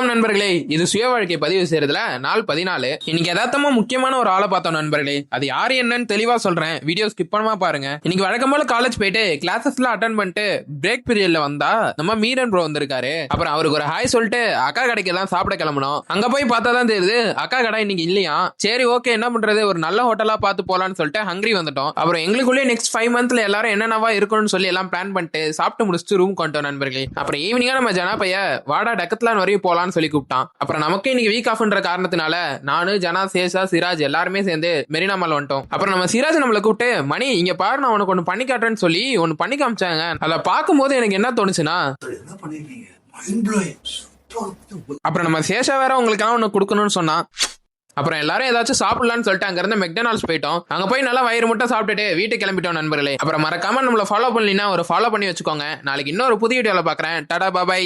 வணக்கம் நண்பர்களே, இது சுய வாழ்க்கை பதிவு செய்யறதுல நாள் 14. இன்னைக்கு யதார்த்தமா முக்கியமான ஒரு ஆளை பார்த்தோம் நண்பர்களே. அது யாரு என்னன்னு தெளிவா சொல்றேன், வீடியோ ஸ்கிப் பண்ணாம பாருங்க. இன்னைக்கு வழக்கம் போல காலேஜ் போயிட்டு கிளாஸஸ்ல அட்டன் பண்ணிட்டு பிரேக் பீரியட்ல வந்தா நம்ம மீரன் ப்ரோ வந்திருக்காரு. அப்புறம் அவருக்கு ஒரு ஹாய் சொல்லிட்டு அக்கா கடைக்கு தான் சாப்பிட கிளம்பணும். அங்க போய் பார்த்தா தான் தெரியுது அக்கா கடை இன்னைக்கு இல்லையா. சரி ஓகே, என்ன பண்றது, ஒரு நல்ல ஹோட்டலா பார்த்து போலான்னு சொல்லிட்டு ஹங்கரி வந்துட்டோம். அப்புறம் எங்களுக்குள்ளே நெக்ஸ்ட் 5 மந்த்ல எல்லாரும் என்னென்னவா இருக்கணும்னு சொல்லி எல்லாம் பிளான் பண்ணிட்டு சாப்பிட்டு முடிச்சுட்டு ரூம் கொண்டோம் நண்பர்களே. அப்புறம் ஈவினிங்கா நம்ம ஜனா பைய வாடா டக்கத்லான் வரையும் போலான்னு சொல்லி கூப்பிட்டான். அப்புறம் நமக்கு இன்னைக்கு வீக் ஆஃப்ன்ற காரணத்தினால நானு ஜனா சேஷா சிராஜ் எல்லாருமே சேர்ந்து மெரினா மால் வந்துட்டோம். அப்புறம் நம்ம சிராஜ் நம்மள கூப்பிட்டு மணி இங்க பாரு நான் உனக்கு ஒண்ணு பண்ணி காட்டுறேன்னு சொல்லி ஒண்ணு பண்ணி காமிச்சாங்க. அதை பார்க்கும்போது எனக்கு என்ன தோணுச்சுன்னா, அப்புறம் நம்ம சேஷா வேற உங்களுக்கெல்லாம் ஒண்ணு கொடுக்கணும்னு சொன்னா. அப்புறம் எல்லாரும் ஏதாச்சும் சாப்பிடலாம்னு சொல்லிட்டு அங்க இருந்து மெக்டொனால்ட்ஸ் போயிட்டோம். அங்க போய் நல்லா வயிறு மட்டும் சாப்பிட்டுட்டு வீட்டுக்கு கிளம்பிட்டோம் நண்பர்களே. அப்புறம் மறக்காம நம்மள ஃபாலோ பண்ணலாம், ஒரு ஃபாலோ பண்ணி வச்சுக்கோங்க. நாளைக்கு இன்னொரு புதிய வீடியோல பாக்குறேன். டாடா பாய்.